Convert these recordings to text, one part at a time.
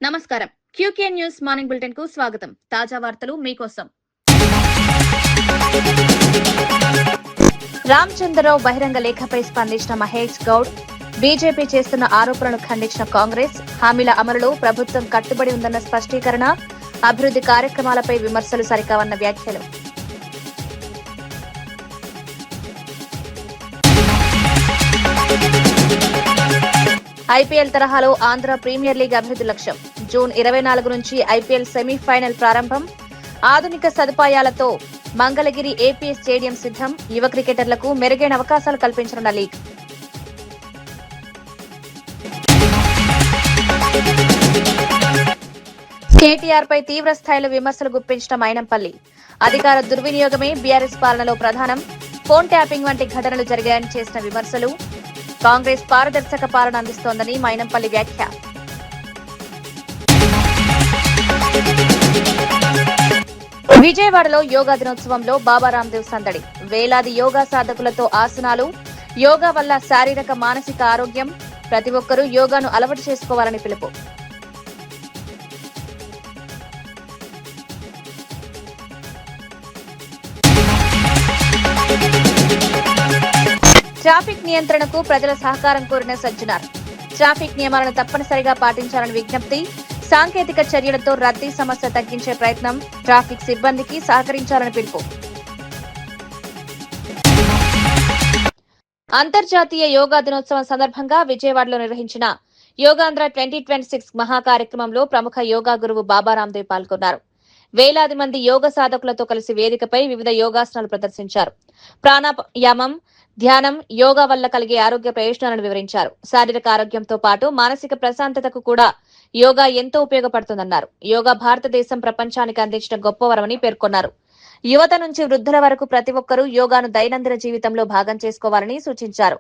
నమస్కారం. QK news morning bulletin కు స్వాగతం. తాజా వార్తలు మీకోసం. రామచంద్రరావు బహిరంగ లేఖపై స్పందించిన మహేష్ గౌడ్, బీజేపీ చేస్తున్న ఆరోపణలు ఖండించిన కాంగ్రెస్, హామీల అమలులో ప్రభుత్వం కట్టుబడి ఉందన్న స్పష్టీకరణ, అభివృద్ది కార్యక్రమాలపై విమర్శలు సరికావన్న వ్యాఖ్యలు. ఐపీఎల్ తరహాలో ఆంధ్ర ప్రీమియర్ లీగ్ అభివృద్ది లక్ష్యం. జూన్ 24 నుంచి ఐపీఎల్ సెమీఫైనల్ ప్రారంభం. ఆధునిక సదుపాయాలతో మంగళగిరి ఏపీఎస్ స్టేడియం సిద్దం. యువ క్రికెటర్లకు మెరుగైన అవకాశాలు కల్పించనున్న లీగ్. కేటీఆర్ పై తీవ్ర స్థాయిలో విమర్శలు గుప్పించిన మైనంపల్లి. అధికార దుర్వినియోగమే బీఆర్ఎస్ పాలనలో ప్రధానం. ఫోన్ ట్యాపింగ్ వంటి ఘటనలు జరిగాయని చేసిన విమర్శలు. కాంగ్రెస్ పారదర్శక పాలన అందిస్తోందని మైనంపల్లి వ్యాఖ్య. విజయవాడలో యోగా దినోత్సవంలో బాబా రాందేవ్ సందడి. వేలాది యోగా సాధకులతో ఆసనాలు. యోగా వల్ల శారీరక మానసిక ఆరోగ్యం. ప్రతి ఒక్కరూ యోగాను అలవాటు చేసుకోవాలని పిలుపు. ట్రాఫిక్ నియంత్రణకు ప్రజల సహకారం కోరిన సజ్జనార్. ట్రాఫిక్ నియమాలను తప్పనిసరిగా పాటించాలని విజ్ఞప్తి. సాంకేతిక చర్యలతో రద్దీ సమస్య తగ్గించే ప్రయత్నం. ట్రాఫిక్ సిబ్బందికి సహకరించాలని పిలుపు. అంతర్జాతీయ యోగా దినోత్సవం సందర్భంగా విజయవాడలో నిర్వహించిన యోగాంధ్ర 2026 మహా కార్యక్రమంలో ప్రముఖ యోగా గురువు బాబా రాందేవ్ పాల్గొన్నారు. వేలాది మంది యోగ సాధకులతో కలిసి వేదికపై వివిధ యోగాసనాలు ప్రదర్శించారు. ప్రాణాయామం, ధ్యానం, యోగా వల్ల కలిగే ఆరోగ్య ప్రయోజనాలను వివరించారు. శారీరక ఆరోగ్యంతో పాటు మానసిక ప్రశాంతతకు కూడా యోగా ఎంతో ఉపయోగపడుతుందన్నారు. యోగా భారతదేశం ప్రపంచానికి అందించిన గొప్ప వరమని పేర్కొన్నారు. యువత నుంచి వృద్ధుల వరకు ప్రతి ఒక్కరూ యోగాను దైనందిన జీవితంలో భాగం చేసుకోవాలని సూచించారు.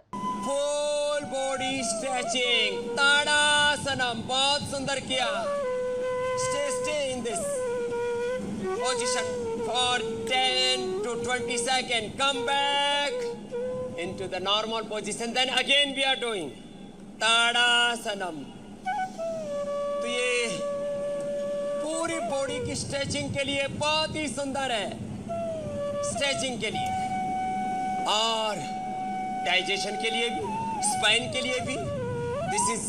into the normal position, then again we are doing Tadasanam. तो ये पूरी बॉडी की स्ट्रेचिंग के लिए बहुत ही सुंदर है, स्ट्रेचिंग के लिए और डाइजेशन के लिए भी, स्पाइन के लिए भी. This is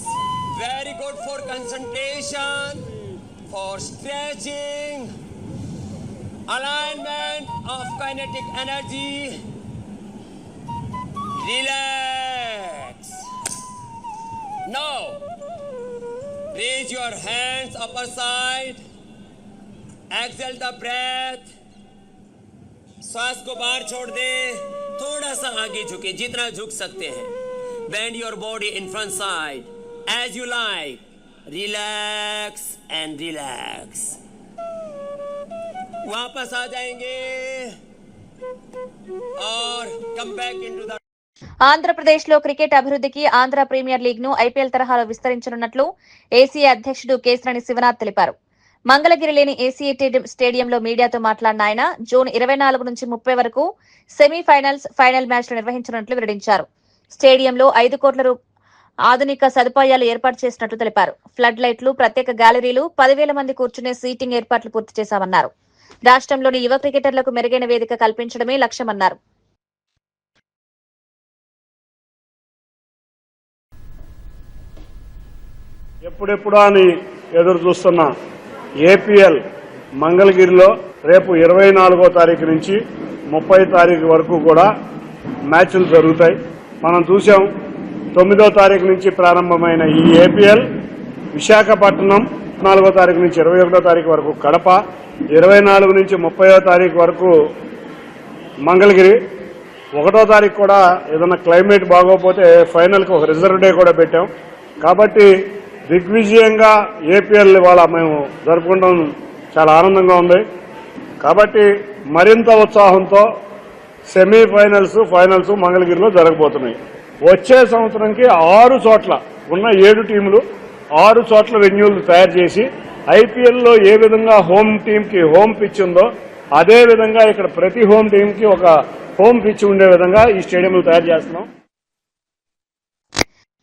very good for concentration, for stretching, alignment of kinetic energy. Relax. Now, raise your hands upper side. Exhale the breath. सांस को बाहर छोड़ दे. थोड़ा सा आगे झुके, जितना झुक सकते हैं. Bend your body in front side as you like. Relax and relax. वापस आ जाएंगे और come back into the. Andhra Pradesh లో క్రికెట్ అభివృద్ధికి ఆంధ్ర ప్రీమియర్ లీగ్ ను ఐపీఎల్ తరహాలో విస్తరించనున్నట్లు ఏసీఏ అధ్యక్షుడు కేశినేని శివనాథ్ తెలిపారు. మంగళగిరిలోని ఏసీఏ స్టేడియంలో మీడియాతో మాట్లాడిన ఆయన జూన్ 24 నుంచి 30 వరకు సెమీఫైనల్స్, ఫైనల్ మ్యాచ్లు నిర్వహించనున్నట్లు వెల్లడించారు. స్టేడియంలో 5 కోట్ల ఆధునిక సదుపాయాలు ఏర్పాటు చేసినట్లు తెలిపారు. ఫ్లడ్ లైట్లు, ప్రత్యేక గ్యాలరీలు, 10,000 మంది కూర్చునే సీటింగ్ ఏర్పాట్లు పూర్తి చేశామన్నారు. రాష్ట్రంలోని యువ క్రికెటర్లకు మెరుగైన వేదిక కల్పించడమే లక్ష్యమన్నారు. ఎప్పుడెప్పుడా అని ఎదురు చూస్తున్న ఏపీఎల్ మంగళగిరిలో రేపు 24వ తారీఖు నుంచి 30వ తారీఖు వరకు కూడా మ్యాచ్లు జరుగుతాయి. మనం చూసాం 9వ తారీఖు నుంచి ప్రారంభమైన ఈ ఏపీఎల్ విశాఖపట్నం, 4వ తారీఖు నుంచి 21వ తారీఖు వరకు కడప, 24 నుంచి 30వ తారీఖు వరకు మంగళగిరి. 1వ తారీఖు కూడా ఏదైనా క్లైమేట్ బాగోకపోతే ఫైనల్కి ఒక రిజర్వ్ డే కూడా పెట్టాం. కాబట్టి దిగ్విజయంగా ఏపీఎల్ ఇవాళ మేము జరుపుకుంటాం, చాలా ఆనందంగా ఉంది. కాబట్టి మరింత ఉత్సాహంతో సెమీఫైనల్స్, ఫైనల్స్ మంగళగిరిలో జరగబోతున్నాయి. వచ్చే సంవత్సరంకి 6 చోట్ల ఉన్న 7 టీములు 6 చోట్ల వెన్యూలు తయారు చేసి ఐపీఎల్లో ఏ విధంగా హోమ్ టీంకి హోమ్ పిచ్ ఉందో అదే విధంగా ఇక్కడ ప్రతి హోమ్ టీంకి ఒక హోమ్ పిచ్ ఉండే విధంగా ఈ స్టేడియంలు తయారు చేస్తున్నాం.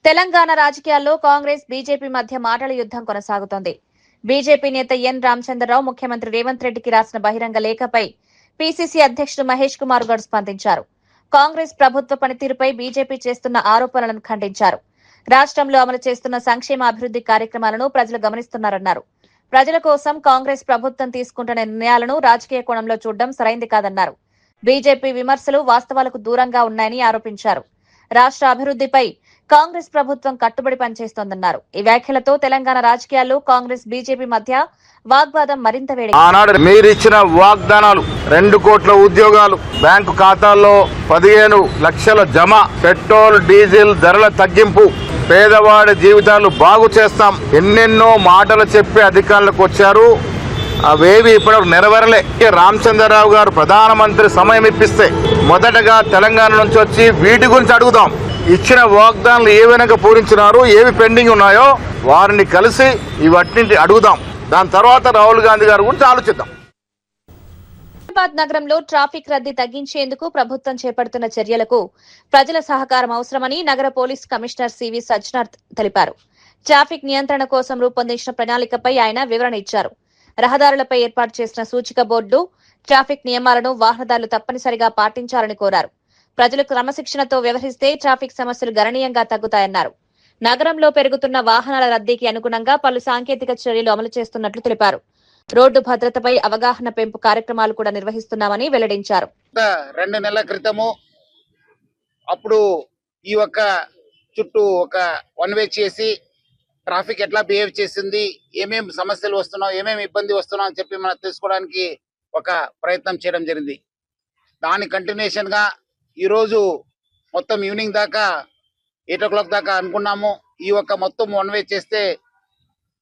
తెలంగాణ రాజకీయాల్లో కాంగ్రెస్, బీజేపీ మధ్య మాటల యుద్ధం కొనసాగుతోంది. బీజేపీ నేత ఎన్ రామచంద్రరావు ముఖ్యమంత్రి రేవంత్ రెడ్డికి రాసిన బహిరంగ లేఖపై పీసీసీ అధ్యక్షుడు మహేష్ కుమార్ గౌడ్ స్పందించారు. కాంగ్రెస్ ప్రభుత్వ పనితీరుపై బీజేపీ చేస్తున్న ఆరోపణలను ఖండించారు. రాష్ట్రంలో అమలు చేస్తున్న సంక్షేమ అభివృద్ధి కార్యక్రమాలను ప్రజలు గమనిస్తున్నారన్నారు. ప్రజల కోసం కాంగ్రెస్ ప్రభుత్వం తీసుకుంటున్న నిర్ణయాలను రాజకీయ కోణంలో చూడడం సరైంది కాదన్నారు. బీజేపీ విమర్శలు వాస్తవాలకు దూరంగా ఉన్నాయని ఆరోపించారు. రాష్ట్ర అభివృద్ధిపై కాంగ్రెస్ ప్రభుత్వం కట్టుబడి పనిచేస్తోందన్నారు. ఈ వ్యాఖ్యలతో తెలంగాణ రాజకీయాల్లో కాంగ్రెస్ బీజేపీ మధ్య వాగ్వాదం మరింత వేడి. ఆనాడు మీరిచ్చిన వాగ్దానాలు 2 కోట్ల ఉద్యోగాలు, బ్యాంకు ఖాతాల్లో 15 లక్షల జమ, పెట్రోల్ డీజిల్ ధరల తగ్గింపు, పేదవాడి జీవితాలు బాగు చేస్తాం, ఎన్నెన్నో మాటలు చెప్పి అధికారులకు వచ్చారు. అవేవి ఇప్పటివరకు నెరవేరలే. రామచంద్రరావు గారు ప్రధానమంత్రి సమయం ఇప్పిస్తే మొదటగా తెలంగాణ నుంచి వచ్చి వీటి గురించి అడుగుదాం. ఇచ్చిన వాగ్దానాలు ఏ విధంగా పూరించినారు, ఏవి పెండింగ్ ఉన్నాయో వారిని కలిసి ఇవన్నింటి అడుగుదాం. దాని తర్వాత రాహుల్ గాంధీ గారి గురించి ఆలోచిద్దాం. హైదరాబాద్ నగరంలో ట్రాఫిక్ రద్దీ తగ్గించేందుకు ప్రభుత్వం చేపడుతున్న చర్యలకు ప్రజల సహకారం అవసరమని నగర పోలీస్ కమిషనర్ సివి సజ్జనార్ తెలిపారు. ట్రాఫిక్ నియంత్రణ కోసం రూపొందించిన ప్రణాళికపై ఆయన వివరణ ఇచ్చారు. రహదారులపై ఏర్పాటు చేసిన సూచిక బోర్డు, ట్రాఫిక్ నియమాలను వాహనదారులు తప్పనిసరిగా పాటించాలని కోరారు. ప్రజలు క్రమశిక్షణతో వ్యవహరిస్తే ట్రాఫిక్ సమస్యలు గణనీయంగా తగ్గుతాయన్నారు. నగరంలో పెరుగుతున్న వాహనాల రద్దీకి అనుగుణంగా పలు సాంకేతిక చర్యలు అమలు చేస్తున్నట్లు తెలిపారు. రోడ్డు భద్రతపై అవగాహన పెంపు కార్యక్రమాలు కూడా నిర్వహిస్తున్నామని వెల్లడించారు. 2 నెలల క్రితము అప్పుడు ఈ ఒక్క చుట్టూ ఒక 1 వే చేసి ట్రాఫిక్ ఎట్లా బిహేవ్ చేసింది, ఏమేమి సమస్యలు వస్తున్నావు, ఏమేమి ఇబ్బంది వస్తున్నావు అని చెప్పి మనం తెలుసుకోవడానికి ఒక ప్రయత్నం చేయడం జరిగింది. దాని కంటిన్యూషన్ గా ఈరోజు మొత్తం ఈవినింగ్ దాకా 8 o'clock దాకా అనుకున్నాము. ఈ ఒక్క మొత్తం 1 వే చేస్తే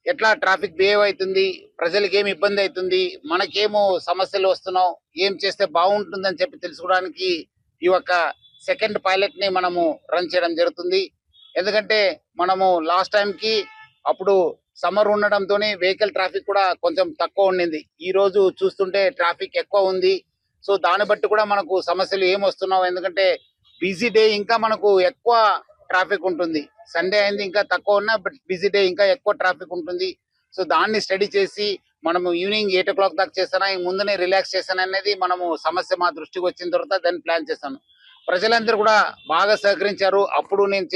ఎట్లా ట్రాఫిక్ బిహేవ్ అవుతుంది, ప్రజలకు ఏమి ఇబ్బంది అవుతుంది, మనకేమో సమస్యలు వస్తున్నావు, ఏం చేస్తే బాగుంటుందని చెప్పి తెలుసుకోవడానికి ఈ ఒక్క సెకండ్ పైలట్ ని మనము రన్ చేయడం జరుగుతుంది. ఎందుకంటే మనము లాస్ట్ టైం కి అప్పుడు సమ్మర్ ఉండడంతో వెహికల్ ట్రాఫిక్ కూడా కొంచెం తక్కువ ఉండింది. ఈ రోజు చూస్తుంటే ట్రాఫిక్ ఎక్కువ ఉంది. సో దాన్ని బట్టి కూడా మనకు సమస్యలు ఏం వస్తున్నావు, ఎందుకంటే బిజీ డే ఇంకా మనకు ఎక్కువ ట్రాఫిక్ ఉంటుంది. సండే అయింది ఇంకా తక్కువ ఉన్నా, బట్ బిజీ డే ఇంకా ఎక్కువ ట్రాఫిక్ ఉంటుంది. సో దాన్ని స్టడీ చేసి మనము ఈవినింగ్ 8 o'clock దాకా చేస్తానా, ముందునే రిలాక్స్ చేస్తాను అనేది మనము సమస్య మా దృష్టికి వచ్చిన తర్వాత దాన్ని ప్లాన్ చేస్తాను. ప్రజలందరూ కూడా బాగా సహకరించారు. అప్పుడు నేను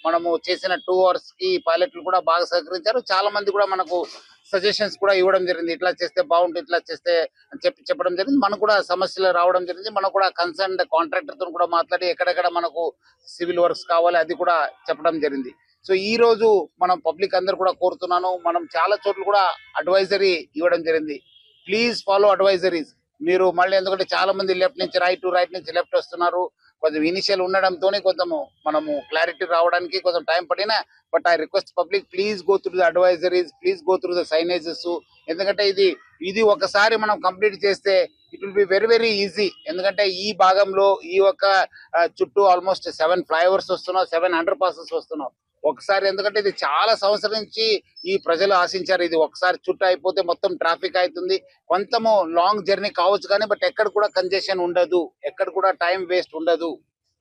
మనము చేసిన 2 hours కి పైలట్లు కూడా బాగా సహకరించారు. చాలా మంది కూడా మనకు సజెషన్స్ కూడా ఇవ్వడం జరిగింది. ఇట్లా చేస్తే బాగుంటుంది, ఇట్లా చేస్తే అని చెప్పడం జరిగింది. మనకు కూడా సమస్యలు రావడం జరిగింది. మనకు కూడా కన్సర్న్ కాంట్రాక్టర్ తో కూడా మాట్లాడి ఎక్కడెక్కడ మనకు సివిల్ వర్క్స్ కావాలి అది కూడా చెప్పడం జరిగింది. సో ఈ రోజు మనం పబ్లిక్ అందరు కూడా కోరుతున్నాను, మనం చాలా చోట్ల కూడా అడ్వైజరీ ఇవ్వడం జరిగింది. Please follow advisories. మీరు మళ్ళీ ఎందుకంటే చాలా మంది లెఫ్ట్ నుంచి రైట్ నుంచి లెఫ్ట్ వస్తున్నారు. కొంచెం ఇనిషియల్ ఉండడంతో కొంచెం మనము క్లారిటీ రావడానికి కొంచెం టైం పడినా, but I request public please go through the advisories, please go through the signages. ఎందుకంటే ఇది ఒకసారి మనం కంప్లీట్ చేస్తే it will be very very easy. ఎందుకంటే ఈ భాగంలో ఈ ఒక చుట్టూ ఆల్మోస్ట్ 7 ఫ్లైఓవర్స్ వస్తున్నావు, 7 అండర్ పాసెస్ వస్తున్నావు ఒకసారి. ఎందుకంటే ఇది చాలా సంవత్సరం నుంచి ఈ ప్రజలు ఆశించారు. ఇది ఒకసారి చుట్టూ అయిపోతే మొత్తం ట్రాఫిక్ అవుతుంది. కొంచెము లాంగ్ జర్నీ కావచ్చు కానీ బట్ ఎక్కడ కూడా కంజెషన్ ఉండదు, ఎక్కడ కూడా టైం వేస్ట్ ఉండదు.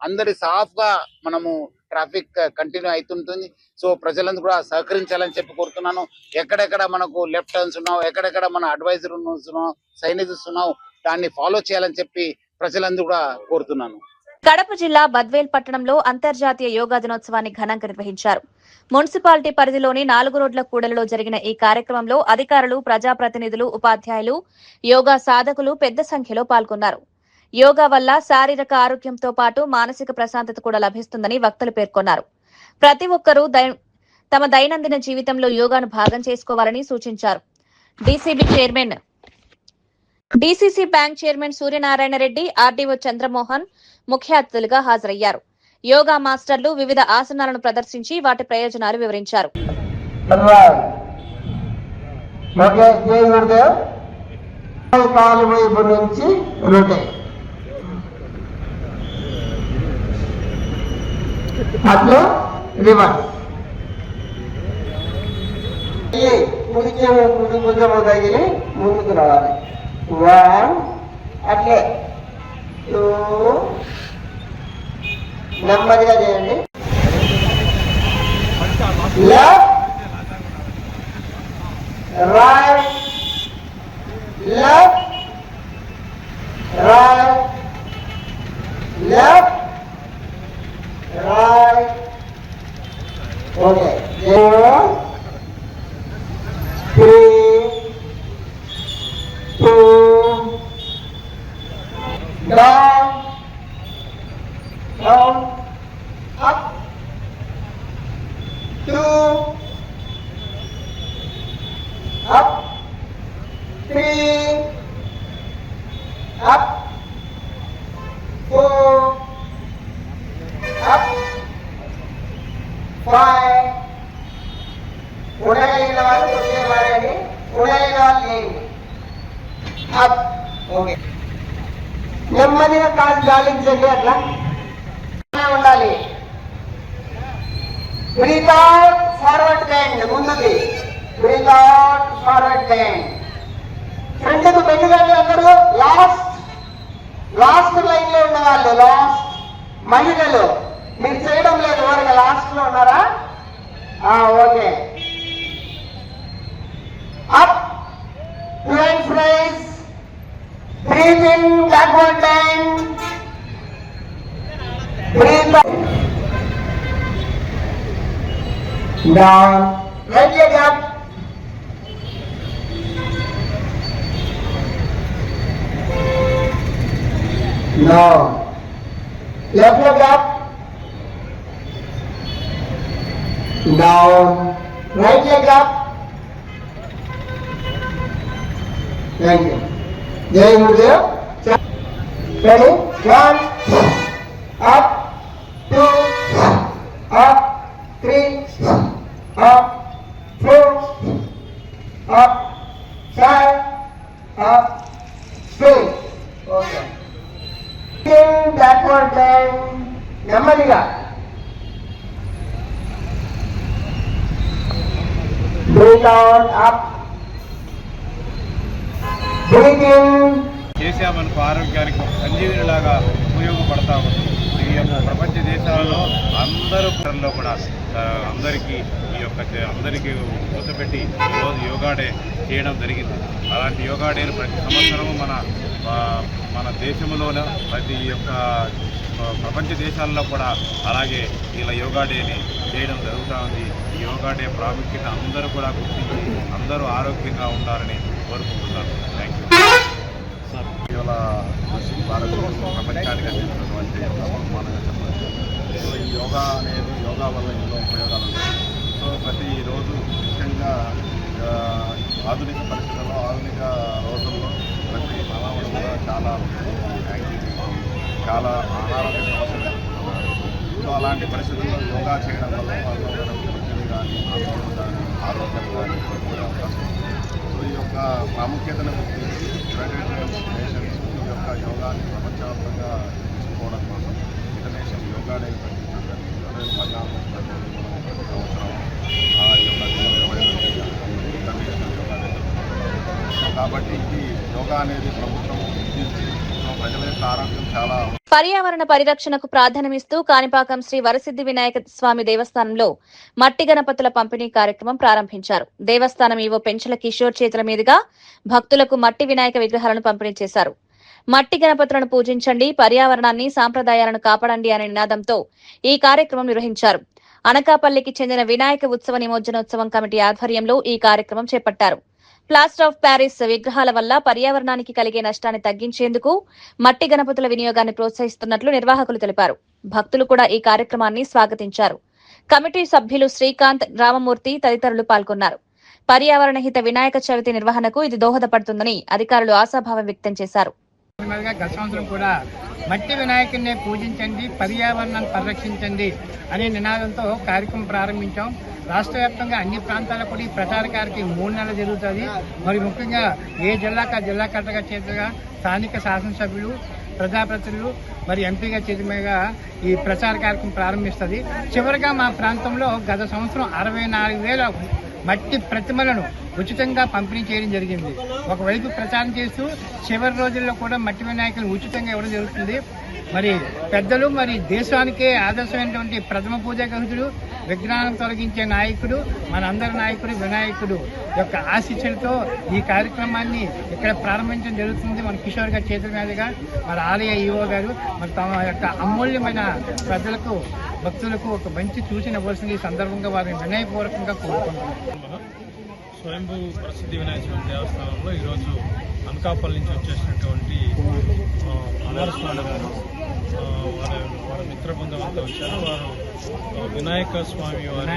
అందరి సాఫ్ గా మనము ట్రాఫిక్ కంటిన్యూ అవుతుంటుంది. సో ప్రజలందరూ కూడా సహకరించాలని చెప్పి కోరుతున్నాను. ఎక్కడెక్కడ మనకు లెఫ్ట్ టర్న్స్ ఉన్నావు, ఎక్కడెక్కడ మన అడ్వైజర్ ఉన్నావు, సైనేజెస్ ఉన్నావు, దాన్ని ఫాలో చేయాలని చెప్పి ప్రజలందరూ కూడా కోరుతున్నాను. కడప జిల్లా బద్వేల్ పట్టణంలో అంతర్జాతీయ యోగా దినోత్సవాన్ని ఘనంగా నిర్వహించారు. మున్సిపాలిటీ పరిధిలోని 4 రోడ్ల కూడలిలో జరిగిన ఈ కార్యక్రమంలో అధికారులు, ప్రజాప్రతినిధులు, ఉపాధ్యాయులు, యోగా సాధకులు పెద్ద సంఖ్యలో పాల్గొన్నారు. యోగా వల్ల శారీరక ఆరోగ్యంతో పాటు మానసిక ప్రశాంతత కూడా లభిస్తుందని వక్తలు పేర్కొన్నారు. ప్రతి ఒక్కరూ తమ దైనందిన జీవితంలో యోగాను భాగం చేసుకోవాలని సూచించారు. DCC bank chairman Suryanarayana Reddy, RDO Chandramohan ముఖ్య అతిథులుగా హాజరయ్యారు. యోగా మాస్టర్లు వివిధ ఆసనాలను ప్రదర్శించి వాటి ప్రయోజనాలు వివరించారు. అట్లా రివర్స్ భుజము తగిలి ముందుకు రావాలి. 1 అట్లే 2 నెమ్మదిగా చేయండి. Left right, left, right, left, right. Okay. 0, 3, 2, down, down, up, 2, up, 3, up, 4, up, 5. ఉండగలిగిన వాళ్ళు కొద్దిగా వాడండి, ఉండగలిగిన వాళ్ళు లేండి. అప్. ఓకే. నెమ్మదిగా కాదు గాలించండి, అట్లా ఉండాలి. బ్రీత్ అవుట్, ఫార్వర్డ్ బెండ్, ముందుకి బ్రీత్ అవుట్, ఫార్వర్డ్ బెండ్. ఫ్రంట్కు బెండ్ కండి అందరూ. లాస్ట్ లైన్ లో ఉన్న వాళ్ళు, లాస్ట్ మహిళలు మీరు చేయడం లేదు, ఎవరికి లాస్ట్ లో ఉన్నారా? Okay. Up, two hands raise, breathe in, backward bend, breathe down, right leg up, down, left leg up, down, right leg up. Thank you. Jai Gurudev. Ready? 1, up, 2, up, 3, up, 4, up, 5, up, 6. Okay. Backward bend. నెమ్మదిగా. Breathe out, up. Breathe in. KCR మనకు ఆరోగ్యానికి సంజీవినిలాగా ఉపయోగపడతా ఉంది. ఈ యొక్క ప్రపంచ దేశాలలో అందరూ కూడా అందరికీ అందరికీ కూర్చోబెట్టి ఈరోజు యోగా డే చేయడం జరిగింది. అలాంటి యోగా డేను ప్రతి సంవత్సరము మన దేశంలోనే ప్రతి యొక్క ప్రపంచ దేశాల్లో కూడా అలాగే ఇలా యోగా డేని చేయడం జరుగుతూ ఉంది. ఈ యోగా డే ప్రాముఖ్యత అందరూ కూడా గుర్తించి అందరూ ఆరోగ్యంగా ఉండాలని కోరుకుంటున్నాను. Thank you. ఇవాళ భారతదేశం ప్రపంచానికి అందించినటువంటి బహుమానంగా చెప్పవచ్చు. సో ఈ యోగా అనేది యోగా వల్ల ఎన్నో ఉపయోగాలు ఉన్నాయి. సో ప్రతిరోజు ముఖ్యంగా ఆధునిక పరిస్థితుల్లో ఆధునిక రోజుల్లో ప్రతి మానవుడు కూడా చాలా యాక్టివిటీ చాలా అనారోగ్య సమస్యలు ఎదుర్కొంటున్నారు. సో అలాంటి పరిస్థితుల్లో యోగా చేయడం వల్ల వాళ్ళు ఒత్తిడి కానీ ఆందోళన కానీ ఆరోగ్యం కానీ కోల్పోయే అవకాశం ఉంది. సో ఈ యొక్క ప్రాముఖ్యతను గుర్తించి యునైటెడ్ నేషన్స్ ఈ యొక్క యోగాని ప్రపంచవ్యాప్తంగా తీసుకోవడం కోసం ఇంటర్నేషనల్ యోగా డే ప్రకటించడం 2014 సంవత్సరం ఈ యొక్క 2022 ఇంటర్నేషనల్ యోగా డే. కాబట్టి ఇది యోగా అనేది ప్రభుత్వం గుర్తించి ప్రజల యొక్క ఆరోగ్యం చాలా. పర్యావరణ పరిరక్షణకు ప్రాధాన్యమిస్తూ కాణిపాకం శ్రీ వరసిద్ధి వినాయక స్వామి దేవస్థానంలో మట్టి గణపతుల పంపిణీ కార్యక్రమం ప్రారంభించారు. దేవస్థానం ఈవో పెంచల కిషోర్ చేతుల మీదుగా భక్తులకు మట్టి వినాయక విగ్రహాలను పంపిణీ చేశారు. మట్టి గణపతులను పూజించండి, పర్యావరణాన్ని సాంప్రదాయాలను కాపాడండి అనే నినాదంతో ఈ కార్యక్రమం నిర్వహించారు. అనకాపల్లికి చెందిన వినాయక ఉత్సవ నిమజ్జనోత్సవం కమిటీ ఆధ్వర్యంలో ఈ కార్యక్రమం చేపట్టారు. ప్లాస్టర్ ఆఫ్ ప్యారిస్ విగ్రహాల వల్ల పర్యావరణానికి కలిగే నష్టాన్ని తగ్గించేందుకు మట్టి గణపతుల వినియోగాన్ని ప్రోత్సహిస్తున్నట్లు నిర్వాహకులు తెలిపారు. భక్తులు కూడా ఈ కార్యక్రమాన్ని స్వాగతించారు. కమిటీ సభ్యులు శ్రీకాంత్, రామమూర్తి తదితరులు పాల్గొన్నారు. పర్యావరణ హిత వినాయక చవితి నిర్వహణకు ఇది దోహదపడుతుందని అధికారులు ఆశాభావం వ్యక్తం చేశారు. గత సంవత్సరం కూడా మట్టి వినాయకుడిని పూజించండి, పర్యావరణాన్ని పరిరక్షించండి అనే నినాదంతో కార్యక్రమం ప్రారంభించాం. రాష్ట్ర వ్యాప్తంగా అన్ని ప్రాంతాల్లో కూడా ఈ ప్రచార కార్యక్రమం 3 నెలలు జరుగుతుంది. మరి ముఖ్యంగా ఏ జిల్లా కలెక్టర్గా చేతుగా స్థానిక శాసనసభ్యులు, ప్రజాప్రతినిధులు మరి ఎంపీగా చేతుగా ఈ ప్రచార కార్యక్రమం ప్రారంభిస్తుంది. చివరిగా మా ప్రాంతంలో గత సంవత్సరం 64,000 మట్టి ప్రతిమలను ఉచితంగా పంపిణీ చేయడం జరిగింది. ఒకవైపు ప్రచారం చేస్తూ చివరి రోజుల్లో కూడా మట్టి వినాయకులు ఉచితంగా ఇవ్వడం జరుగుతుంది. మరి పెద్దలు మరి దేశానికే ఆదర్శమైనటువంటి ప్రథమ పూజా గరుడు, విఘ్నాలను తొలగించే నాయకుడు, మనందరి నాయకుడు వినాయకుడు యొక్క ఆశీస్సులతో ఈ కార్యక్రమాన్ని ఇక్కడ ప్రారంభించడం జరుగుతుంది. మన కిషోర్ గారి చేతుల మీదుగా మన ఆలయ ఈవో గారు మరి తమ యొక్క అమూల్యమైన ప్రజలకు భక్తులకు ఒక మంచి సూచన ఇవ్వాల్సింది ఈ సందర్భంగా వారిని వినయపూర్వకంగా కోరుకుంటున్నాం. స్వయంభూ ప్రసిద్ధి వినాయక చవితి దేవస్థానంలో ఈరోజు అనకాపల్లి నుంచి వచ్చేసినటువంటి కుమారస్వామి గారు వారి మిత్ర బృందం అంతా వచ్చారు. వారు వినాయక స్వామి వారి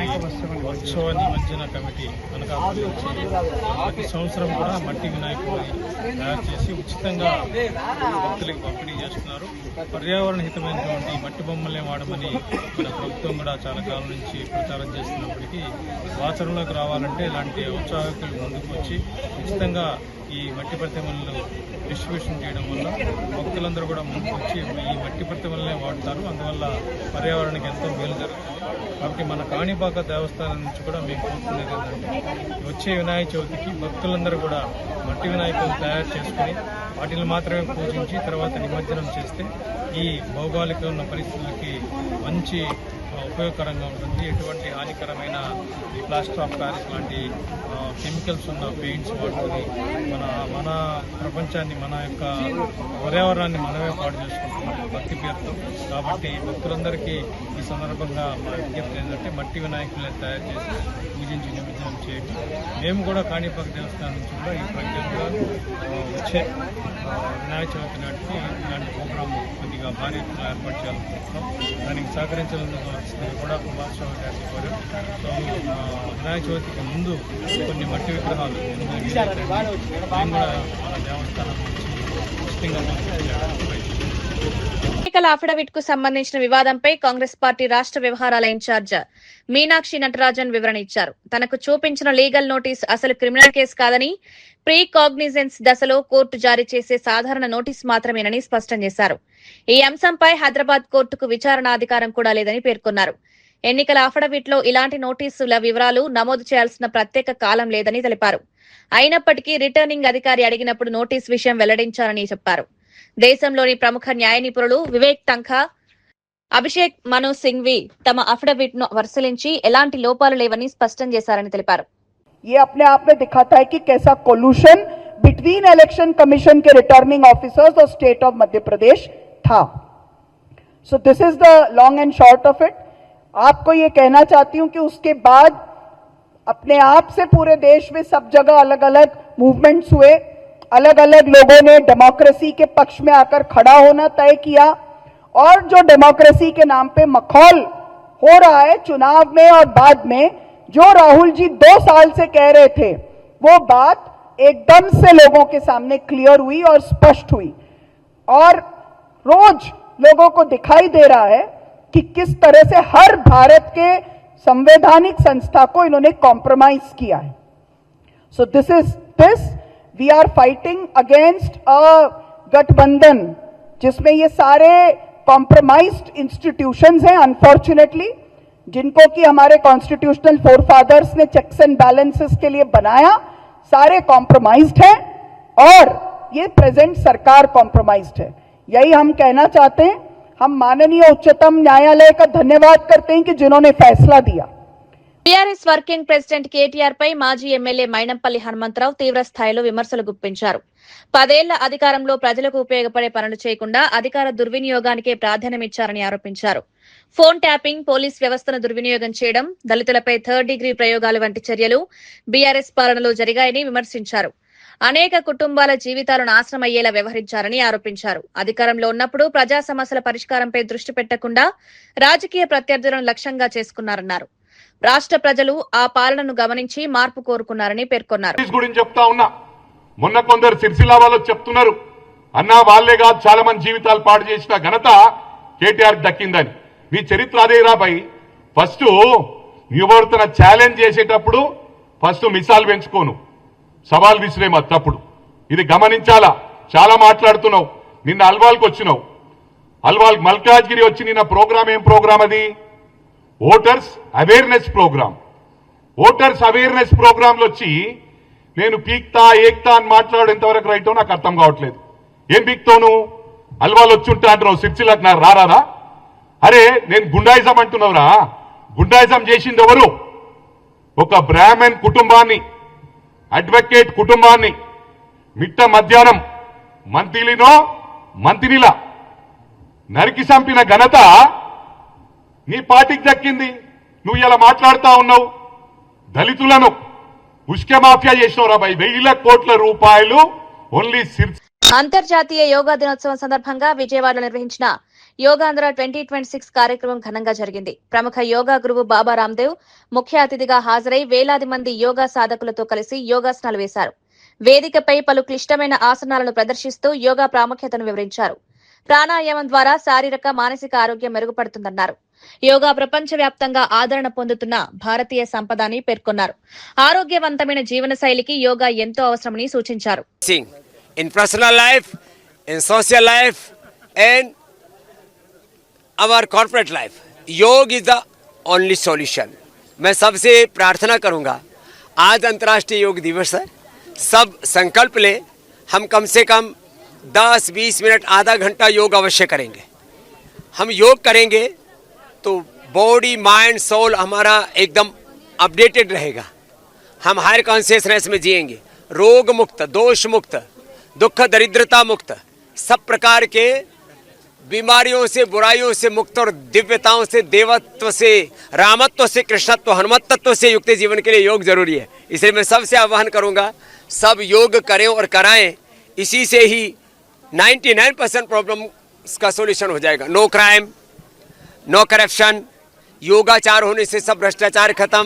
ఉత్సవ నిమజ్జన కమిటీ అనకాపల్లి నుంచి ప్రతి సంవత్సరం కూడా మట్టి వినాయకుడిని తయారు చేసి ఉచితంగా భక్తులకు పంపిణీ చేస్తున్నారు. పర్యావరణ హితమైనటువంటి మట్టి బొమ్మలే వాడమని మన ప్రభుత్వం కూడా చాలా కాలం నుంచి ప్రచారం చేస్తున్నప్పటికీ ఆచరణలోకి రావాలంటే ఇలాంటి ఉత్సాహకులు ముందుకు వచ్చి ఉచితంగా ఈ మట్టి ప్రతిమలను డిస్ట్రిబ్యూషన్ చేయడం వల్ల భక్తులందరూ కూడా ముందుకు వచ్చి ఈ మట్టి ప్రతిమలనే వాడతారు. అందువల్ల పర్యావరణానికి ఎంతో మేలు జరుగుతుంది. కాబట్టి మన కాణిపాక దేవస్థానం నుంచి కూడా మేము కోరుకునేది ఏంటంటే వచ్చే వినాయక చవితికి భక్తులందరూ కూడా మట్టి వినాయకులను తయారు చేసుకుని వాటిని మాత్రమే పూజించి తర్వాత నిమజ్జనం చేస్తే ఈ భౌగోళిక ఉన్న పరిస్థితులకి మంచి ఉపయోగకరంగా ఉంటుంది. ఎటువంటి హానికరమైన ఈ ప్లాస్టర్ ఆఫ్ ప్యారిస్ లాంటి కెమికల్స్ ఉన్న పెయింట్స్ వాడుకొని మన ప్రపంచాన్ని మన యొక్క పర్యావరణాన్ని మనమే పాడు చేసుకుంటున్నాం భక్తి పేరుతో. కాబట్టి భక్తులందరికీ ఈ సందర్భంగా మా విజ్ఞప్తి ఏంటంటే మట్టి వినాయకులను తయారు చేసి పూజించి నిమజ్జనం చేయండి. మేము కూడా కాణిపాక దేవస్థానం నుంచి కూడా ఈ ప్రజ్ఞంగా వచ్చే వినాయక చవితి నాటికి ఇలాంటి ప్రోగ్రాము కొద్దిగా భారీ ఎత్తున ఏర్పాటు చేయాలనుకుంటున్నాం. దానికి సహకరించాలని కూడా కుమారస్వామి గారిని కోరాం. సో వినాయక చవితికి ముందు కొన్ని మట్టి విగ్రహాలు మేము కూడా మన దేవస్థానం నుంచి ఉచితంగా ఎన్నికల అఫిడవిట్ కు సంబంధించిన వివాదంపై కాంగ్రెస్ పార్టీ రాష్ట్ర వ్యవహారాల ఇన్ఛార్జ్ మీనాక్షి నటరాజన్ వివరణ ఇచ్చారు. తనకు చూపించిన లీగల్ నోటీస్ అసలు క్రిమినల్ కేసు కాదని, ప్రీ కాగ్నిజెన్స్ దశలో కోర్టు జారీ చేసే సాధారణ నోటీస్ మాత్రమేనని స్పష్టం చేశారు. ఈ అంశంపై హైదరాబాద్ కోర్టుకు విచారణ అధికారం కూడా లేదని పేర్కొన్నారు. ఎన్నికల అఫిడవిట్ లో ఇలాంటి నోటీసుల వివరాలు నమోదు చేయాల్సిన ప్రత్యేక కాలం లేదని తెలిపారు. అయినప్పటికీ రిటర్నింగ్ అధికారి అడిగినప్పుడు నోటీస్ విషయం వెల్లడించారని చెప్పారు. దేశంలోని ప్రముఖ న్యాయ నిపుణులు వివేక్ తంఖా, అభిషేక్ మను సింఘ్వి తమ అఫిడవిట్ ను పరిశీలించి ఎలాంటి లోపాలు లేవని స్పష్టం చేశారని తెలిపారు. ये अपने आप में दिखाता है कि कैसा कोल्यूशन बिटवीन इलेक्शन कमीशन के रिटर्निंग ऑफिसर्स और स्टेट ऑफ मध्य प्रदेश था. So this is the long and short of it. आपको ये कहना चाहती हूं कि उसके बाद अपने आप से पूरे देश में सब जगह अलग अलग मूवमेंट्स हुए, अलग अलग लोगों ने डेमोक्रेसी के पक्ष में आकर खड़ा होना तय किया और जो डेमोक्रेसी के नाम पे मखौल हो रहा है चुनाव में और बाद में, जो राहुल जी 2 साल से कह रहे थे वो बात एकदम से लोगों के सामने क्लियर हुई और स्पष्ट हुई और रोज लोगों को दिखाई दे रहा है कि किस तरह से हर भारत के संवैधानिक संस्था को इन्होंने कॉम्प्रोमाइज किया है. So this we are fighting against a गठबंधन जिसमें ये सारे कॉम्प्रोमाइज्ड इंस्टीट्यूशंस हैं अनफॉर्चुनेटली, जिनको कि हमारे कॉन्स्टिट्यूशनल फोरफादर्स ने चेक्स एंड बैलेंसेस के लिए बनाया. सारे कॉम्प्रोमाइज्ड हैं और ये प्रेजेंट सरकार कॉम्प्रोमाइज्ड है. यही हम कहना चाहते हैं. हम माननीय उच्चतम न्यायालय का धन्यवाद करते हैं कि जिन्होंने फैसला दिया. టీఆర్ఎస్ వర్కింగ్ ప్రెసిడెంట్ కేటీఆర్ పై మాజీ ఎమ్మెల్యే మైనంపల్లి హనుమంతరావు తీవ్ర స్థాయిలో విమర్శలు గుప్పించారు. 10 ఏళ్ల అధికారంలో ప్రజలకు ఉపయోగపడే పనులు చేయకుండా అధికార దుర్వినియోగానికే ప్రాధాన్యమిచ్చారని ఆరోపించారు. ఫోన్ ట్యాపింగ్, పోలీస్ వ్యవస్థను దుర్వినియోగం చేయడం, దళితులపై 3rd డిగ్రీ ప్రయోగాలు వంటి చర్యలు బీఆర్ఎస్ పాలనలో జరిగాయని విమర్శించారు. అనేక కుటుంబాల జీవితాలు నాశనమయ్యేలా వ్యవహరించారని ఆరోపించారు. అధికారంలో ఉన్నప్పుడు ప్రజా సమస్యల పరిష్కారంపై దృష్టి పెట్టకుండా రాజకీయ ప్రత్యర్థులను లక్ష్యంగా చేసుకున్నారన్నారు. రాష్ట్ర ప్రజలు ఆ పాలనను గమనించి మార్పు కోరుకున్నారని పేర్కొన్నారు. మొన్న కొందరు సిరిసిల్ల వాళ్ళు చెప్తున్నారు, అన్నా వాళ్లే కాదు చాలా మంది జీవితాలు పాడు చేసిన ఘనత కేటీఆర్ దక్కిందని. మీ చరిత్ర అదేరా భయ్. ఫస్ట్ యువతన ఛాలెంజ్ చేసేటప్పుడు ఫస్ట్ మిసాల్ పెంచుకోను, సవాల్ విసిరేమా తప్పుడు. ఇది గమనించాలా. చాలా మాట్లాడుతున్నావు. నిన్న అల్వాల్కి వచ్చినావు, అల్వాల్ మల్కాజ్గిరి వచ్చి నిన్న ప్రోగ్రామ్ ఏం ప్రోగ్రామ్ అది? Voters awareness programme. Voters awareness ప్రోగ్రాంలో వచ్చి నేను పీక్తా ఏక్తా అని మాట్లాడేంతవరకు రైటో నాకు అర్థం కావట్లేదు. ఏం పీక్తాను? అల్వాలు వచ్చుంటా అంటున్నావు, సిరిసిల్లకు నాకు రారాదా? అరే నేను గుండాయిజం అంటున్నావురా. గుండాయిజం చేసింది ఎవరు? ఒక బ్రాహ్మణ్ కుటుంబాన్ని, అడ్వకేట్ కుటుంబాన్ని మిట్ట మధ్యాహ్నం మంత్రిలా నరికి చంపిన ఘనత నీ పార్టీకి దక్కింది. నువ్వు ఇలా మాట్లాడుతా ఉన్నావు. దళితులను ఉష్క మాఫియా చేసినవరా బై, 1,000 కోట్ల రూపాయలు ఓన్లీ అంతర్జాతీయ యోగా దినోత్సవం సందర్భంగా విజయవాడలో నిర్వహించిన యోగాంధ్ర 2026 కార్యక్రమం ఘనంగా జరిగింది. ప్రముఖ యోగా గురువు బాబా రామ్దేవ్ ముఖ్య అతిథిగా హాజరై వేలాది మంది యోగా సాధకులతో కలిసి యోగాసనాలు వేశారు. వేదికపై పలు క్లిష్టమైన ఆసనాలను ప్రదర్శిస్తూ యోగా ప్రాముఖ్యతను వివరించారు. ప్రాణాయామం ద్వారా శారీరక మానసిక ఆరోగ్యం మెరుగుపడుతుందన్నారు. యోగా ప్రపంచవ్యాప్తంగా ఆదరణ పొందుతున్న భారతీయ సంపద అని పేర్కొన్నారు. ఆరోగ్యవంతమైన జీవన శైలికి యోగా ఎంతో అవసరమని సూచించారు. In personal life, in social life, and our corporate life, योग is the only solution. मैं सबसे प्रार्थना करूंगा, आज अंतर्राष्ट्रीय योग दिवस है, सब संकल्प लें, हम कम से कम 10-20 मिनट आधा घंटा योग अवश्य करेंगे. हम योग करेंगे तो बॉडी माइंड सोल हमारा एकदम अपडेटेड रहेगा. हम हायर कॉन्शियसनेस में जिएंगे, रोग मुक्त, दोष मुक्त, दुख दरिद्रता मुक्त, सब प्रकार के बीमारियों से, बुराइयों से मुक्त और दिव्यताओं से, देवत्व से, रामत्व से, कृष्णत्व, हनुमत्व से युक्त जीवन के लिए योग जरूरी है. इसलिए मैं सबसे आह्वान करूंगा, सब योग करें और कराएं. इसी से ही 99% प्रॉब्लम का सोल्यूशन हो जाएगा. नो क्राइम, नो करप्शन, योगाचार होने से सब भ्रष्टाचार खत्म,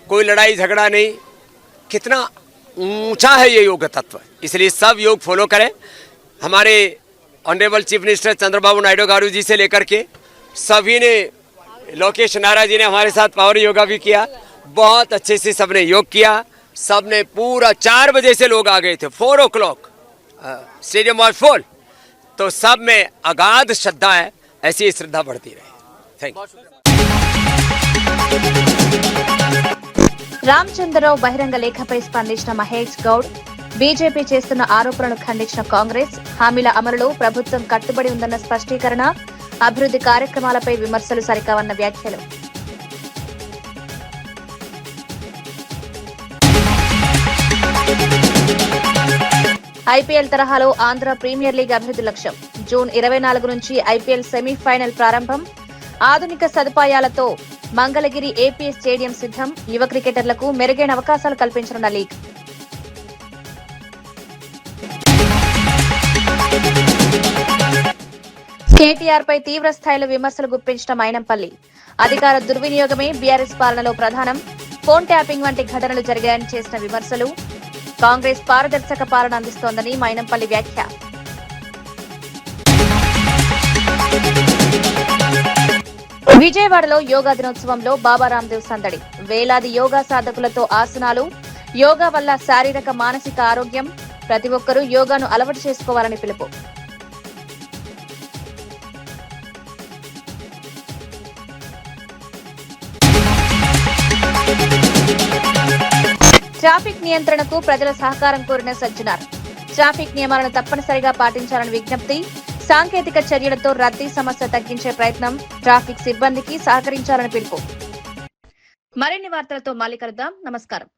कोई लड़ाई झगड़ा नहीं. कितना ऊंचा है ये योग तत्व. इसलिए सब योग फॉलो करें. हमारे honourable chief minister Chandrababu Naidu garu ji से लेकर के सभी ने, लोकेश नारा जी ने हमारे साथ पावर योगा भी किया. बहुत अच्छे से सबने योग किया. सबने पूरा 4 बजे से लोग आ गए थे, 4 o'clock स्टेडियम वॉज फुल. तो सब में अगाध श्रद्धा है. ऐसी श्रद्धा बढ़ती रहे. Thank you. రామచంద్రరావు బహిరంగ లేఖపై స్పందించిన మహేష్ గౌడ్ బీజేపీ చేస్తున్న ఆరోపణలను ఖండించిన కాంగ్రెస్, హామీల అమలులో ప్రభుత్వం కట్టుబడి ఉందన్న స్పష్టీకరణ, అభివృద్ధి కార్యక్రమాలపై విమర్శలు సరికావన్న వ్యాఖ్యలు. ఐపీఎల్ తరహాలో ఆంధ్ర ప్రీమియర్ లీగ్ అభివృద్ధి లక్ష్యం. జూన్ 24 నుంచి ఐపీఎల్ సెమీఫైనల్ ప్రారంభం. ఆధునిక సదుపాయాలతో మంగళగిరి ఏపీఎస్ స్టేడియం సిద్ధం. యువ క్రికెటర్లకు మెరుగైన అవకాశాలు కల్పించనున్న లీగ్. కేటీఆర్ పై తీవ్ర స్థాయిలో విమర్శలు గుప్పించిన మైనంపల్లి. అధికార దుర్వినియోగమే బీఆర్ఎస్ పాలనలో ప్రధానం. ఫోన్ ట్యాపింగ్ వంటి ఘటనలు జరిగాయని చేసిన విమర్శలు. కాంగ్రెస్ పారదర్శక పాలన అందిస్తోందని మైనంపల్లి వ్యాఖ్య. విజయవాడలో యోగా దినోత్సవంలో బాబా రామ్దేవ్ సందడి. వేలాది యోగా సాధకులతో ఆసనాలు. యోగా వల్ల శారీరక మానసిక ఆరోగ్యం. ప్రతి ఒక్కరూ యోగాను అలవాటు చేసుకోవాలని పిలుపు. ట్రాఫిక్ నియంత్రణకు ప్రజల సహకారం కోరిన సజ్జనార్. ట్రాఫిక్ నియమాలను తప్పనిసరిగా పాటించాలని విజ్ఞప్తి. సాంకేతిక చర్యలతో రద్దీ సమస్య తగ్గించే ప్రయత్నం. ట్రాఫిక్ సిబ్బందికి సహకరించాలని పిలుపు. మరిన్ని వార్తలతో మళ్ళీ కలుద్దాం. నమస్కారం.